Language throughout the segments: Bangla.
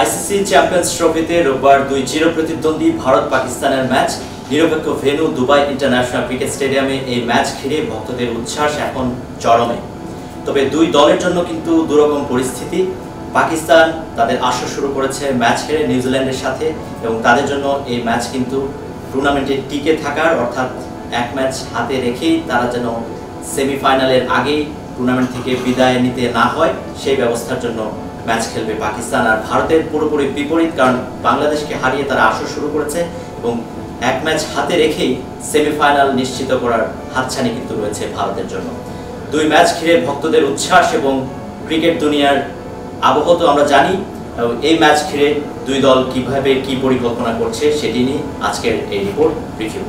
আইসিসি চ্যাম্পিয়ন্স ট্রফিতে রোববার 2-0 প্রতিদ্বন্দ্বী ভারত পাকিস্তানের ম্যাচ নিরপেক্ষ ভেন্যু দুবাই ইন্টারন্যাশনাল ক্রিকেট স্টেডিয়ামে এই ম্যাচ ঘিরে ভক্তদের উচ্ছ্বাস এখন চরমে। তবে দুই দলের জন্য কিন্তু দুরকম পরিস্থিতি। পাকিস্তান তাদের আসর শুরু করেছে ম্যাচ হেরে নিউজিল্যান্ডের সাথে এবং তাদের জন্য এই ম্যাচ কিন্তু টুর্নামেন্টে টিকে থাকার অর্থাৎ এক ম্যাচ হাতে রেখেই তারা যেন সেমিফাইনালের আগেই টুর্নামেন্ট থেকে বিদায় নিতে না হয় সেই ব্যবস্থার জন্য ম্যাচ খেলবে পাকিস্তান। আর ভারতের পুরোপুরি বিপরীত, কারণ বাংলাদেশকে হারিয়ে তারা আসর শুরু করেছে এবং এক ম্যাচ হাতে রেখেই সেমিফাইনাল নিশ্চিত করার হাতছানি কিন্তু রয়েছে ভারতের জন্য। দুই ম্যাচ ঘিরে ভক্তদের উচ্ছ্বাস এবং ক্রিকেট দুনিয়ার আবহ তো আমরা জানি। এই ম্যাচ ঘিরে দুই দল কিভাবে কি পরিকল্পনা করছে সেটি নিয়ে আজকের এই রিপোর্ট রিভিউ।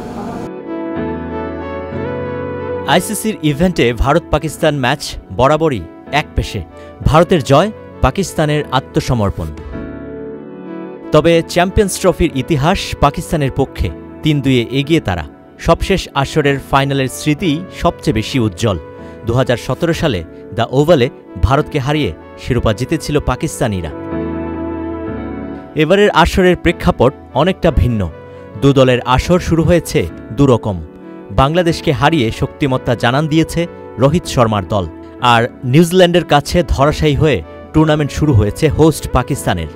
আইসিসির ইভেন্টে ভারত পাকিস্তান ম্যাচ বরাবরই এক পেশে, ভারতের জয়, পাকিস্তানের আত্মসমর্পণ। তবে চ্যাম্পিয়ন্স ট্রফির ইতিহাস পাকিস্তানের পক্ষে 3-2 এগিয়ে তারা। সবশেষ আসরের ফাইনালের স্মৃতি সবচেয়ে বেশি উজ্জ্বল। 2017 সালে দ্য ওভালে ভারতকে হারিয়ে শিরোপা জিতেছিল পাকিস্তানিরা। এবারের আসরের প্রেক্ষাপট অনেকটা ভিন্ন। দু দলের আসর শুরু হয়েছে দুরকম। বাংলাদেশকে হারিয়ে শক্তিমত্তা জানান দিয়েছে রোহিত শর্মার দল, আর নিউজিল্যান্ডের কাছে ধরাশায়ী হয়ে টুর্নামেন্ট শুরু হয়েছে হোস্ট পাকিস্তানের।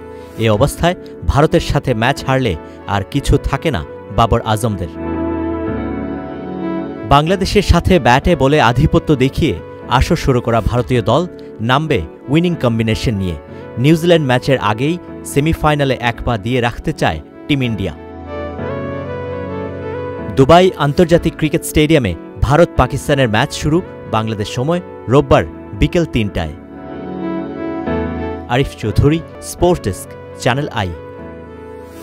এ অবস্থায় ভারতের সাথে ম্যাচ হারলে আর কিছু থাকে না বাবর আজমদের। বাংলাদেশের সাথে ব্যাটে বলে আধিপত্য দেখিয়ে আসর শুরু করা ভারতীয় দল নামবে উইনিং কম্বিনেশন নিয়ে। নিউজিল্যান্ড ম্যাচের আগেই সেমিফাইনালে এক পা দিয়ে রাখতে চায় টিম ইন্ডিয়া। দুবাই আন্তর্জাতিক ক্রিকেট স্টেডিয়ামে ভারত পাকিস্তানের ম্যাচ শুরু বাংলাদেশ সময় রোববার বিকেল 3টায়। Arif Chowdhury, sports desk, channel I.